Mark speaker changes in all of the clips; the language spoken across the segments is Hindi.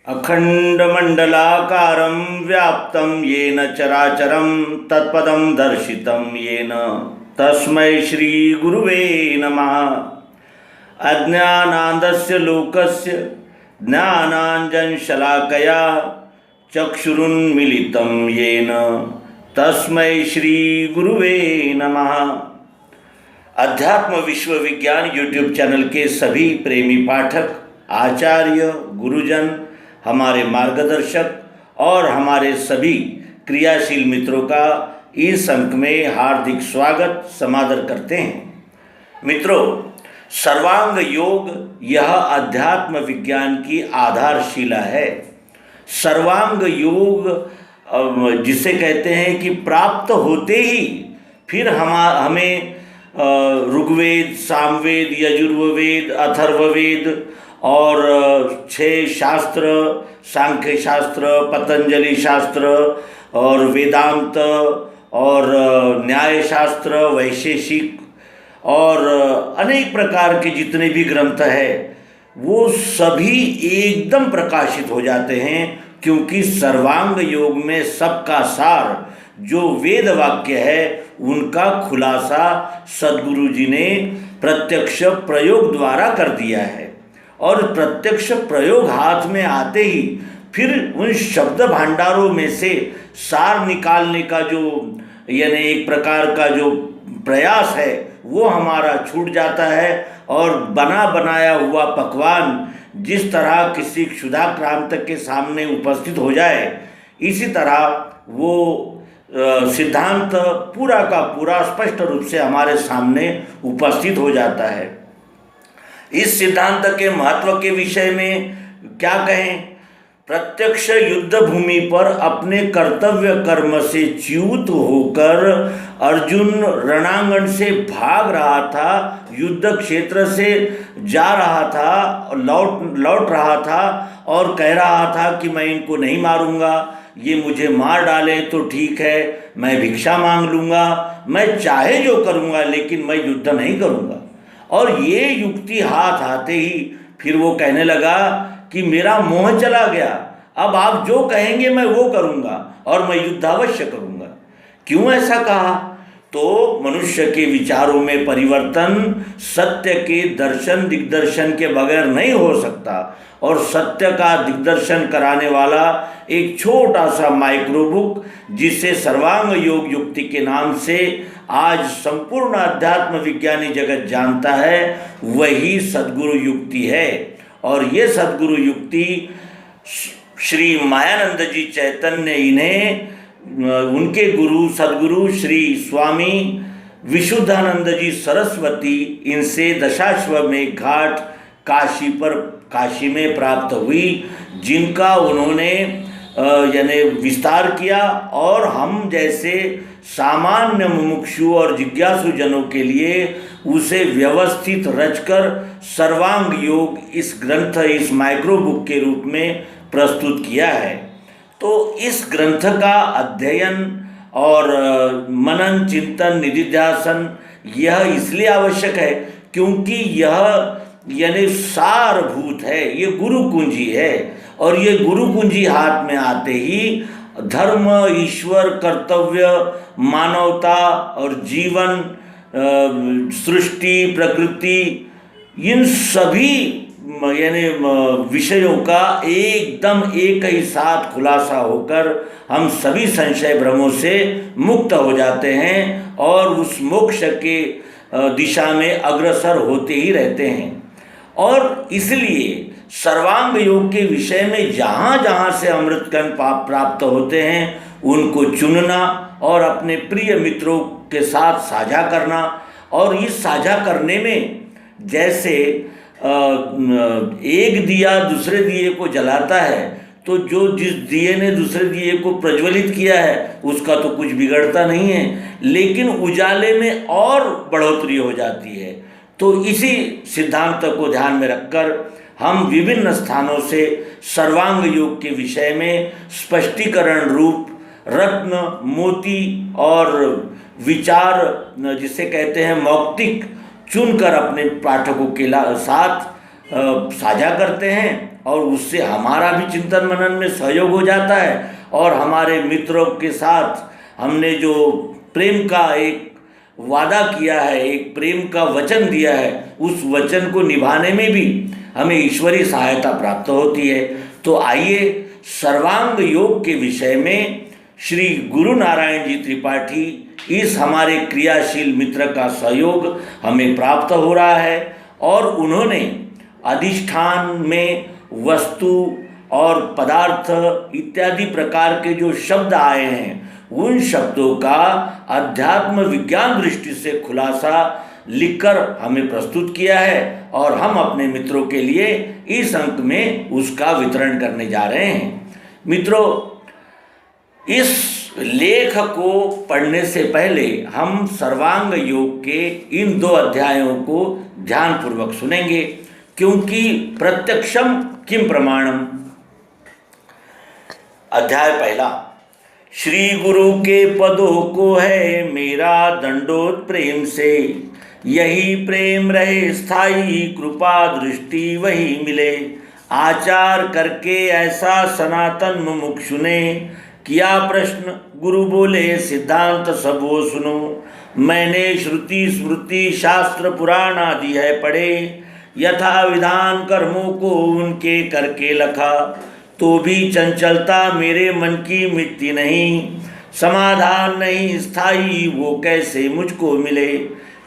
Speaker 1: अखंडमंडलाकारं व्याप्तं येन चराचरं तत्पदं दर्शितं येन तस्मै श्रीगुरुवे नमः। अज्ञानान्धस्य लोकस्य ज्ञानाञ्जनशलाकया चक्षुरुन्मीलितं येन तस्मै श्रीगुरुवे नमः। अध्यात्म विश्वविज्ञान यूट्यूब चैनल के सभी प्रेमी पाठक, आचार्य, गुरुजन, हमारे मार्गदर्शक और हमारे सभी क्रियाशील मित्रों का इस अंक में हार्दिक स्वागत समादर करते हैं। मित्रों, सर्वांग योग यह अध्यात्म विज्ञान की आधारशिला है। सर्वांग योग जिसे कहते हैं कि प्राप्त होते ही फिर हमें ऋग्वेद, सामवेद, यजुर्वेद, अथर्ववेद और 6 शास्त्र, सांख्य शास्त्र, पतंजलि शास्त्र और वेदांत और न्याय शास्त्र, वैशेषिक और अनेक प्रकार के जितने भी ग्रंथ हैं वो सभी एकदम प्रकाशित हो जाते हैं, क्योंकि सर्वांग योग में सबका सार जो वेद वाक्य है उनका खुलासा सद्गुरु जी ने प्रत्यक्ष प्रयोग द्वारा कर दिया है। और प्रत्यक्ष प्रयोग हाथ में आते ही फिर उन शब्द भांडारों में से सार निकालने का जो यानी एक प्रकार का जो प्रयास है वो हमारा छूट जाता है और बना बनाया हुआ पकवान जिस तरह किसी क्षुधाक्रांत के सामने उपस्थित हो जाए, इसी तरह वो सिद्धांत पूरा का पूरा स्पष्ट रूप से हमारे सामने उपस्थित हो जाता है। इस सिद्धांत के महत्व के विषय में क्या कहें। प्रत्यक्ष युद्ध भूमि पर अपने कर्तव्य कर्म से च्युत होकर अर्जुन रणांगण से भाग रहा था, युद्ध क्षेत्र से जा रहा था, लौट रहा था और कह रहा था कि मैं इनको नहीं मारूंगा, ये मुझे मार डाले तो ठीक है, मैं भिक्षा मांग लूँगा, मैं चाहे जो करूँगा लेकिन मैं युद्ध नहीं करूँगा। और ये युक्ति हाथ आते ही फिर वो कहने लगा कि मेरा मोह चला गया, अब आप जो कहेंगे मैं वो करूँगा और मैं युद्ध अवश्य करूँगा। क्यों ऐसा कहा? तो मनुष्य के विचारों में परिवर्तन सत्य के दर्शन दिग्दर्शन के बगैर नहीं हो सकता, और सत्य का दिग्दर्शन कराने वाला एक छोटा सा माइक्रो बुक जिसे सर्वांग योग युक्ति के नाम से आज संपूर्ण अध्यात्म विज्ञानी जगत जानता है, वही सद्गुरु युक्ति है। और ये सद्गुरु युक्ति श्री मायानंद जी चैतन्य इन्हें उनके गुरु सद्गुरु श्री स्वामी विशुद्धानंद जी सरस्वती इनसे दशाश्वमेध घाट काशी में प्राप्त हुई, जिनका उन्होंने यानी विस्तार किया और हम जैसे सामान्य मुमुक्षु और जिज्ञासु जनों के लिए उसे व्यवस्थित रचकर सर्वांग योग इस ग्रंथ, इस माइक्रो बुक के रूप में प्रस्तुत किया है। तो इस ग्रंथ का अध्ययन और मनन, चिंतन, निधिध्यासन यह इसलिए आवश्यक है क्योंकि यह यानी सारभूत है, ये गुरु कुंजी है। और ये गुरु कुंजी हाथ में आते ही धर्म, ईश्वर, कर्तव्य, मानवता और जीवन, सृष्टि, प्रकृति, इन सभी यानी विषयों का एकदम एक ही साथ खुलासा होकर हम सभी संशय भ्रमों से मुक्त हो जाते हैं और उस मोक्ष के दिशा में अग्रसर होते ही रहते हैं। और इसलिए सर्वांग योग के विषय में जहाँ जहाँ से अमृत कण प्राप्त होते हैं उनको चुनना और अपने प्रिय मित्रों के साथ साझा करना। और इस साझा करने में जैसे एक दिया दूसरे दिए को जलाता है, तो जो जिस दिए ने दूसरे दिए को प्रज्वलित किया है उसका तो कुछ बिगड़ता नहीं है, लेकिन उजाले में और बढ़ोतरी हो जाती है। तो इसी सिद्धांत को ध्यान में रखकर हम विभिन्न स्थानों से सर्वांग योग के विषय में स्पष्टीकरण रूप रत्न, मोती और विचार जिसे कहते हैं मौक्तिक चुनकर अपने पाठकों के साथ साझा करते हैं और उससे हमारा भी चिंतन मनन में सहयोग हो जाता है, और हमारे मित्रों के साथ हमने जो प्रेम का एक वादा किया है, एक प्रेम का वचन दिया है, उस वचन को निभाने में भी हमें ईश्वरीय सहायता प्राप्त होती है। तो आइए सर्वांग योग के विषय में श्री गुरु नारायण जी त्रिपाठी, इस हमारे क्रियाशील मित्र का सहयोग हमें प्राप्त हो रहा है, और उन्होंने अधिष्ठान में वस्तु और पदार्थ इत्यादि प्रकार के जो शब्द आए हैं, उन शब्दों का अध्यात्म विज्ञान दृष्टि से खुलासा लिखकर हमें प्रस्तुत किया है, और हम अपने मित्रों के लिए इस अंक में उसका वितरण करने जा रहे हैं। मित्रों, इस लेख को पढ़ने से पहले हम सर्वांग योग के इन 2 अध्यायों को ध्यानपूर्वक सुनेंगे, क्योंकि प्रत्यक्षम किम प्रमाणम। अध्याय पहला। श्री गुरु के पदों को है मेरा दंडोत प्रेम से, यही प्रेम रहे स्थायी, कृपा दृष्टि वही मिले। आचार करके ऐसा सनातन मुमुक्षु ने, किया प्रश्न गुरु बोले सिद्धांत सब वो सुनो। मैंने श्रुति स्मृति शास्त्र पुराण आदि है पढ़े, यथा विधान कर्मों को उनके करके लखा। तो भी चंचलता मेरे मन की मिटती नहीं, समाधान नहीं स्थायी वो कैसे मुझको मिले।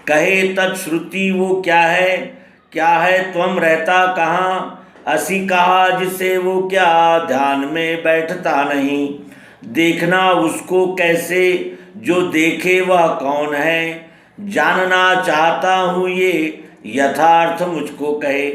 Speaker 1: कहे तत्श्रुति वो क्या है त्वम रहता कहाँ। असी कहा जिसे वो क्या, ध्यान में बैठता नहीं। देखना उसको कैसे, जो देखे वह कौन है। जानना चाहता हूँ ये यथार्थ मुझको कहे।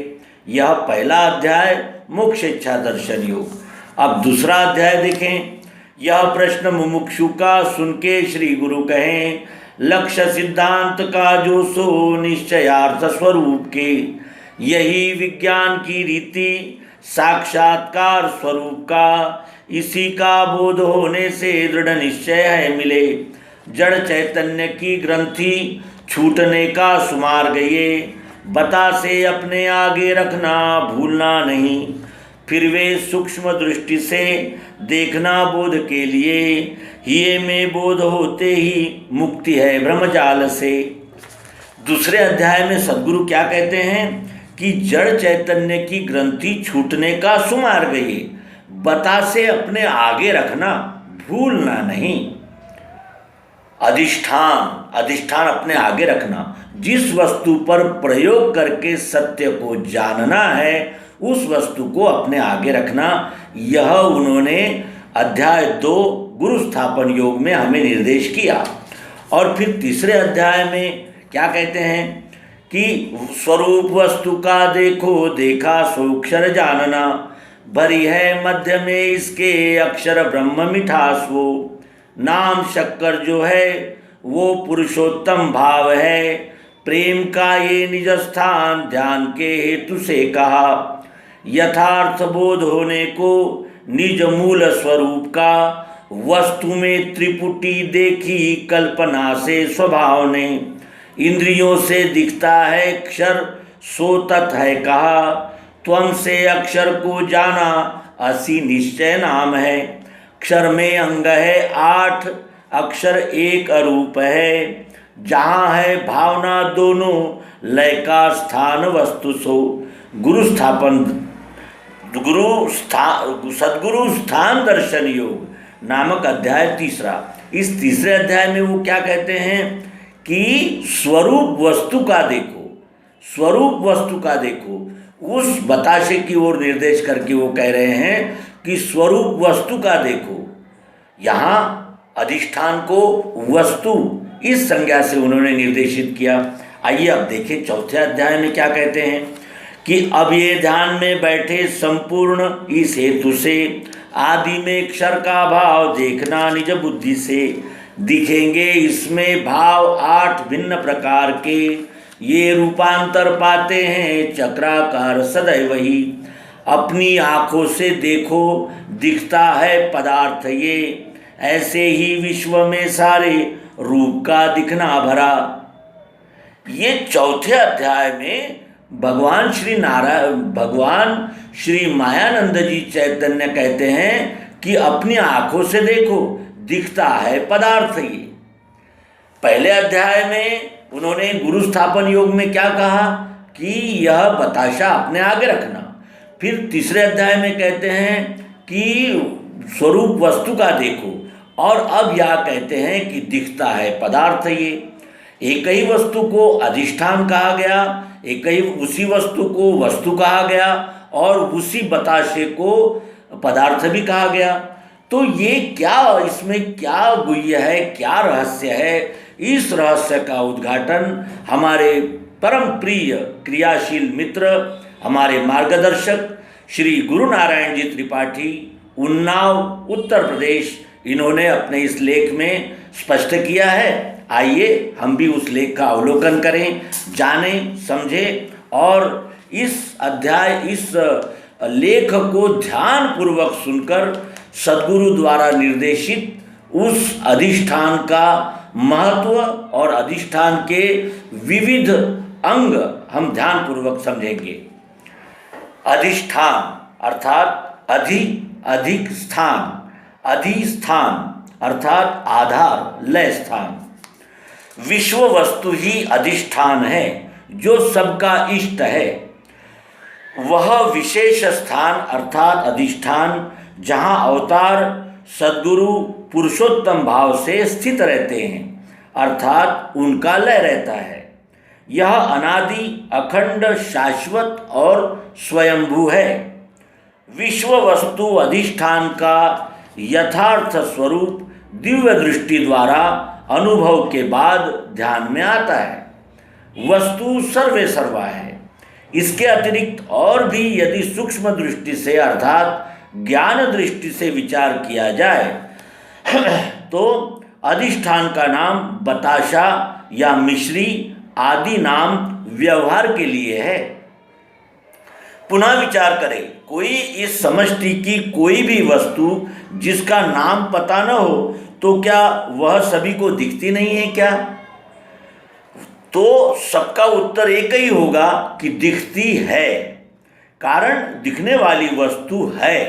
Speaker 1: यह पहला अध्याय मोक्ष इच्छा दर्शन योग। अब दूसरा अध्याय देखें। यह प्रश्न मुमुक्षु का सुन के श्री गुरु कहें, लक्ष्य सिद्धांत का जो सो निश्चयार्थ स्वरूप के। यही विज्ञान की रीति साक्षात्कार स्वरूप का, इसी का बोध होने से दृढ़ निश्चय है मिले। जड़ चैतन्य की ग्रंथि छूटने का सुमार गए, बता से अपने आगे रखना भूलना नहीं। फिर वे सूक्ष्म दृष्टि से देखना बोध के लिए, ये में बोध होते ही मुक्ति है ब्रह्मजाल से। दूसरे अध्याय में सद्गुरु क्या कहते हैं कि जड़ चैतन्य की ग्रंथि छूटने का सुमार गई, बता से अपने आगे रखना भूलना नहीं। अधिष्ठान अपने आगे रखना, जिस वस्तु पर प्रयोग करके सत्य को जानना है उस वस्तु को अपने आगे रखना। यह उन्होंने अध्याय 2 गुरु स्थापन योग में हमें निर्देश किया। और फिर तीसरे अध्याय में क्या कहते हैं कि स्वरूप वस्तु का देखो देखा सोक्षर जानना। भरी है मध्य में इसके अक्षर ब्रह्म मिठास वो। नाम शक्कर जो है वो पुरुषोत्तम भाव है। प्रेम का ये निज स्थान ध्यान के हेतु से कहा। यथार्थ बोध होने को निज मूल स्वरूप का, वस्तु में त्रिपुटी देखी कल्पना से स्वभाव ने। इंद्रियों से दिखता है अक्षर सो तत् है कहा। त्वम से अक्षर को जाना असी निश्चय नाम है। अक्षर में अंग है 8, अक्षर एक अरूप है। जहाँ है भावना दोनों लय का स्थान वस्तु सो। सद्गुरु स्थान दर्शन योग नामक अध्याय तीसरा। इस तीसरे अध्याय में वो क्या कहते हैं कि स्वरूप वस्तु का देखो, स्वरूप वस्तु का देखो। उस बताशे की ओर निर्देश करके वो कह रहे हैं कि स्वरूप वस्तु का देखो। यहाँ अधिष्ठान को वस्तु इस संज्ञा से उन्होंने निर्देशित किया। आइए अब देखें चौथे अध्याय में क्या कहते हैं कि अब ये ध्यान में बैठे संपूर्ण इस हेतु से आदि में अक्षर का भाव देखना निज बुद्धि से। दिखेंगे इसमें भाव 8 भिन्न प्रकार के, ये रूपांतर पाते हैं चक्राकार सदैव ही। अपनी आँखों से देखो दिखता है पदार्थ ये, ऐसे ही विश्व में सारे रूप का दिखना भरा। ये चौथे अध्याय में भगवान श्री मायानंद जी चैतन्य कहते हैं कि अपनी आंखों से देखो, दिखता है पदार्थ ये। पहले अध्याय में उन्होंने गुरु स्थापन योग में क्या कहा कि यह बताशा अपने आगे रखना। फिर तीसरे अध्याय में कहते हैं कि स्वरूप वस्तु का देखो, और अब यह कहते हैं कि दिखता है पदार्थ ये। एक ही वस्तु को अधिष्ठान कहा गया, एक ही उसी वस्तु को वस्तु कहा गया, और उसी बताशे को पदार्थ भी कहा गया। तो ये क्या, इसमें क्या गुह्य है, क्या रहस्य है? इस रहस्य का उद्घाटन हमारे परम प्रिय क्रियाशील मित्र, हमारे मार्गदर्शक श्री गुरु नारायण जी त्रिपाठी, उन्नाव उत्तर प्रदेश, इन्होंने अपने इस लेख में स्पष्ट किया है। आइए हम भी उस लेख का अवलोकन करें, जानें, समझें, और इस लेख को ध्यान पूर्वक सुनकर सद्गुरु द्वारा निर्देशित उस अधिष्ठान का महत्व और अधिष्ठान के विविध अंग हम ध्यान पूर्वक समझेंगे। अधिष्ठान अर्थात अधिक स्थान, अधिस्थान अर्थात आधार, लय स्थान। विश्व वस्तु ही अधिष्ठान है जो सबका इष्ट है। वह विशेष स्थान अर्थात अधिष्ठान जहाँ अवतार सद्गुरु पुरुषोत्तम भाव से स्थित रहते हैं, अर्थात उनका लय रहता है। यह अनादि, अखंड, शाश्वत और स्वयंभू है। विश्व वस्तु अधिष्ठान का यथार्थ स्वरूप दिव्य दृष्टि द्वारा अनुभव के बाद ध्यान में आता है। वस्तु सर्वे सर्वा है। इसके अतिरिक्त और भी यदि सूक्ष्म दृष्टि से अर्थात ज्ञान दृष्टि से विचार किया जाए तो अधिष्ठान का नाम बताशा या मिश्री आदि नाम व्यवहार के लिए है। पुनः विचार करें, कोई इस समष्टि की कोई भी वस्तु जिसका नाम पता न हो तो क्या वह सभी को दिखती नहीं है क्या? तो सबका उत्तर एक ही होगा कि दिखती है। कारण दिखने वाली वस्तु है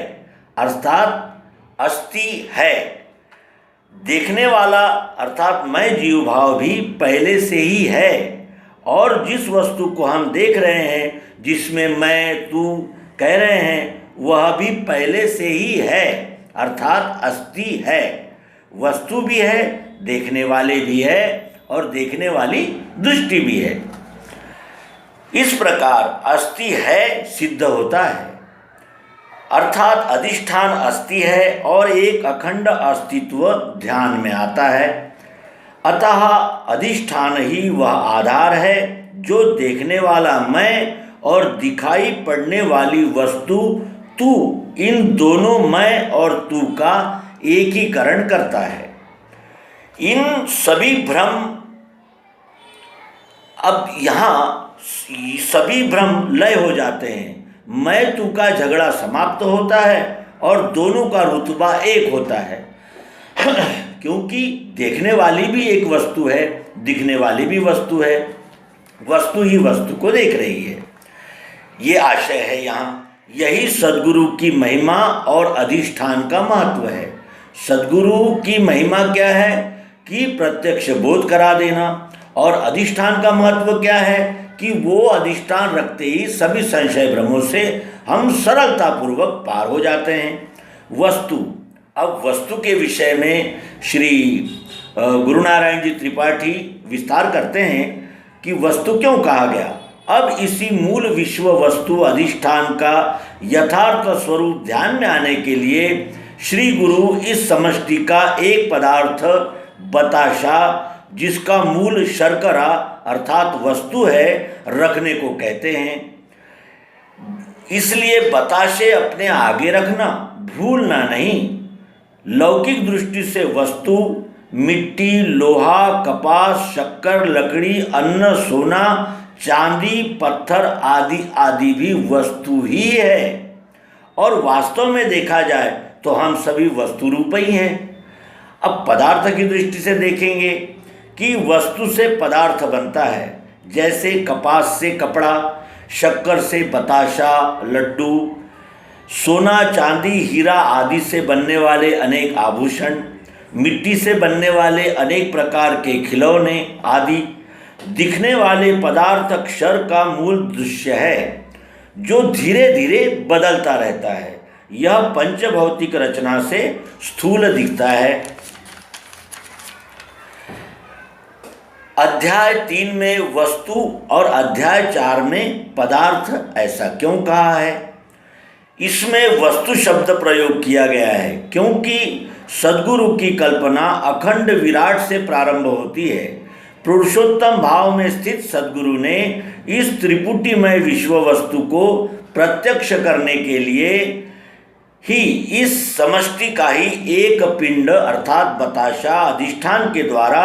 Speaker 1: अर्थात अस्ति है। देखने वाला अर्थात मैं जीव भाव भी पहले से ही है, और जिस वस्तु को हम देख रहे हैं, जिसमें मैं तू कह रहे हैं, वह भी पहले से ही है अर्थात अस्ति है। वस्तु भी है, देखने वाले भी है, और देखने वाली दृष्टि भी है। इस प्रकार अस्ति है सिद्ध होता है, अर्थात अधिष्ठान अस्ति है और एक अखंड अस्तित्व ध्यान में आता है। अतः अधिष्ठान ही वह आधार है जो देखने वाला मैं और दिखाई पड़ने वाली वस्तु तू, इन दोनों मैं और तू का एकीकरण करता है। इन सभी भ्रम, अब यहाँ सभी भ्रम लय हो जाते हैं। मैं तू का झगड़ा समाप्त होता है और दोनों का रुतबा एक होता है क्योंकि देखने वाली भी एक वस्तु है, दिखने वाली भी वस्तु है। वस्तु ही वस्तु को देख रही है, ये आशय है यहाँ। यही सद्गुरु की महिमा और अधिष्ठान का महत्व है। सद्गुरु की महिमा क्या है कि प्रत्यक्ष बोध करा देना, और अधिष्ठान का महत्व क्या है कि वो अधिष्ठान रखते ही सभी संशय भ्रमों से हम सरलतापूर्वक पार हो जाते हैं। वस्तु, अब वस्तु के विषय में श्री गुरु नारायण जी त्रिपाठी विस्तार करते हैं कि वस्तु क्यों कहा गया। अब इसी मूल विश्व वस्तु अधिष्ठान का यथार्थ स्वरूप ध्यान में आने के लिए श्री गुरु इस समष्टि का एक पदार्थ बताशा, जिसका मूल शर्करा अर्थात वस्तु है, रखने को कहते हैं। इसलिए बताशे अपने आगे रखना, भूलना नहीं। लौकिक दृष्टि से वस्तु मिट्टी, लोहा, कपास, शक्कर, लकड़ी, अन्न, सोना, चांदी, पत्थर आदि आदि भी वस्तु ही है, और वास्तव में देखा जाए तो हम सभी वस्तु रूप ही हैं। अब पदार्थ की दृष्टि से देखेंगे कि वस्तु से पदार्थ बनता है, जैसे कपास से कपड़ा, शक्कर से बताशा, लड्डू, सोना, चांदी, हीरा आदि से बनने वाले अनेक आभूषण, मिट्टी से बनने वाले अनेक प्रकार के खिलौने आदि दिखने वाले पदार्थ अक्षर का मूल दृश्य है, जो धीरे धीरे बदलता रहता है। यह पंचभौतिक रचना से स्थूल दिखता है। अध्याय 3 में वस्तु और अध्याय 4 में पदार्थ ऐसा क्यों कहा है? इसमें वस्तु शब्द प्रयोग किया गया है क्योंकि सद्गुरु की कल्पना अखंड विराट से प्रारंभ होती है। पुरुषोत्तम भाव में स्थित सद्गुरु ने इस त्रिपुटीमय विश्व वस्तु को प्रत्यक्ष करने के लिए ही इस समष्टि का ही एक पिंड अर्थात बताशा अधिष्ठान के द्वारा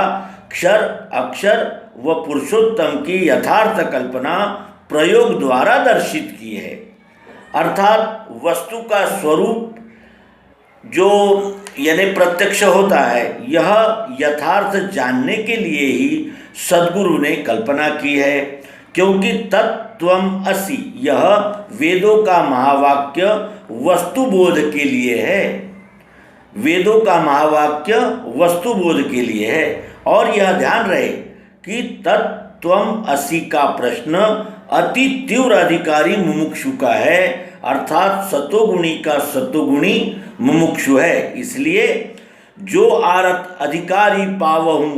Speaker 1: क्षर, अक्षर व पुरुषोत्तम की यथार्थ कल्पना प्रयोग द्वारा दर्शित की है। अर्थात वस्तु का स्वरूप जो यानी प्रत्यक्ष होता है, यह यथार्थ जानने के लिए ही सद्गुरु ने कल्पना की है, क्योंकि तत्त्वम असि यह वेदों का महावाक्य वस्तु बोध के लिए है। वेदों का महावाक्य वस्तु बोध के लिए है। और यह ध्यान रहे कि तत्त्वम असि का प्रश्न अति तीव्र अधिकारी मुमुक्षु का है, अर्थात सतोगुणी का सतोगुणी मुमुक्षु है। इसलिए जो आरत अधिकारी पावहूँ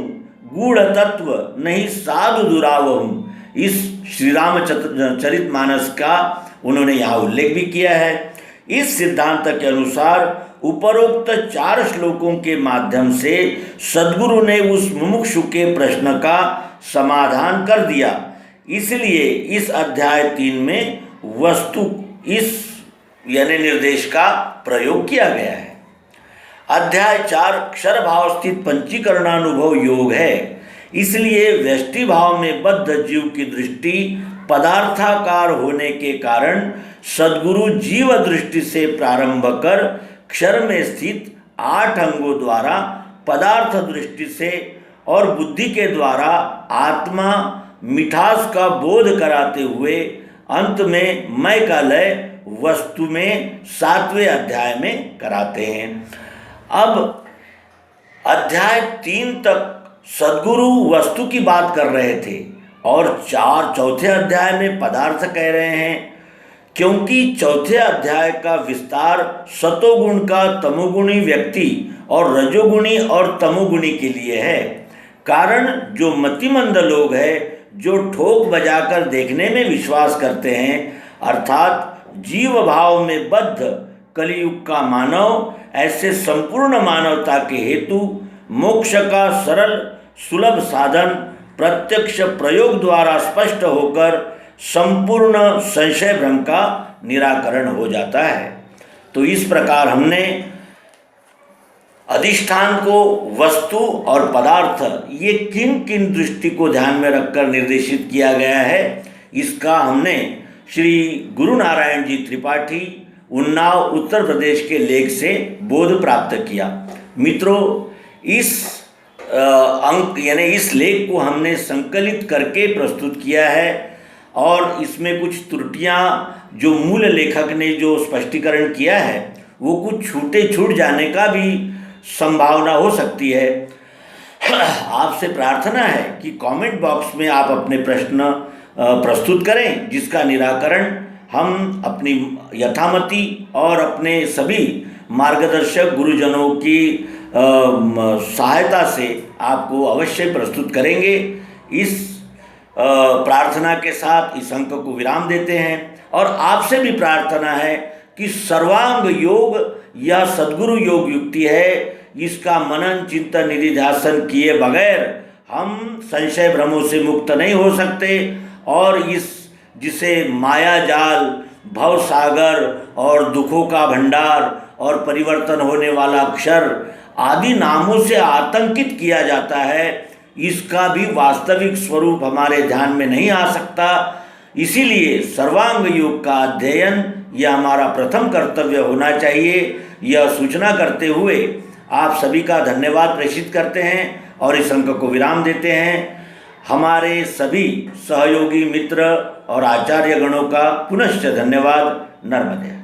Speaker 1: गूढ़ तत्व नहीं साधु दुरावहूँ, इस श्री रामचरितमानस का उन्होंने यहाँ उल्लेख भी किया है। इस सिद्धांत के अनुसार उपरोक्त 4 श्लोकों के माध्यम से सद्गुरु ने उस मुमुक्षु के प्रश्न का समाधान कर दिया। इसलिए इस अध्याय 3 में वस्तु इस यानी निर्देश का प्रयोग किया गया है। अध्याय 4 क्षर भाव स्थित पंचीकरणानुभव योग है। इसलिए व्यष्टि भाव में बद्ध जीव की दृष्टि पदार्थाकार होने के कारण सद्गुरु जीव दृष्टि से प्रारंभ कर क्षर में स्थित 8 अंगों द्वारा पदार्थ दृष्टि से और बुद्धि के द्वारा आत्मा मिठास का बोध कराते हुए अंत में मय का लय वस्तु में 7वें अध्याय में कराते हैं। अब अध्याय 3 तक सद्गुरु वस्तु की बात कर रहे थे और चौथे अध्याय में पदार्थ कह रहे हैं, क्योंकि चौथे अध्याय का विस्तार सतोगुण का तमोगुणी व्यक्ति और रजोगुणी और तमोगुणी के लिए है। कारण जो मतिमंद लोग हैं, जो ठोक बजाकर देखने में विश्वास करते हैं, अर्थात जीव भाव में बद्ध कलियुग का मानव, ऐसे संपूर्ण मानवता के हेतु मोक्ष का सरल सुलभ साधन प्रत्यक्ष प्रयोग द्वारा स्पष्ट होकर संपूर्ण संशय भ्रम का निराकरण हो जाता है। तो इस प्रकार हमने अधिष्ठान को वस्तु और पदार्थ ये किन किन दृष्टि को ध्यान में रखकर निर्देशित किया गया है, इसका हमने श्री गुरु नारायण जी त्रिपाठी उन्नाव उत्तर प्रदेश के लेख से बोध प्राप्त किया। मित्रों, इस अंक यानी इस लेख को हमने संकलित करके प्रस्तुत किया है और इसमें कुछ त्रुटियां जो मूल लेखक ने जो स्पष्टीकरण किया है वो कुछ छूट जाने का भी संभावना हो सकती है। आपसे प्रार्थना है कि कमेंट बॉक्स में आप अपने प्रश्न प्रस्तुत करें, जिसका निराकरण हम अपनी यथामति और अपने सभी मार्गदर्शक गुरुजनों की सहायता से आपको अवश्य प्रस्तुत करेंगे। इस प्रार्थना के साथ इस अंक को विराम देते हैं और आपसे भी प्रार्थना है कि सर्वांग योग यह सद्गुरु योग युक्ति है, इसका मनन चिंतन निधिध्यासन किए बगैर हम संशय भ्रमों से मुक्त नहीं हो सकते और इस जिसे माया जाल, भव सागर और दुखों का भंडार और परिवर्तन होने वाला अक्षर आदि नामों से आतंकित किया जाता है, इसका भी वास्तविक स्वरूप हमारे ध्यान में नहीं आ सकता। इसीलिए सर्वांग योग का अध्ययन यह हमारा प्रथम कर्तव्य होना चाहिए। यह सूचना करते हुए आप सभी का धन्यवाद प्रेषित करते हैं और इस अंक को विराम देते हैं। हमारे सभी सहयोगी मित्र और आचार्यगणों का पुनश्च धन्यवाद। नर्मदे।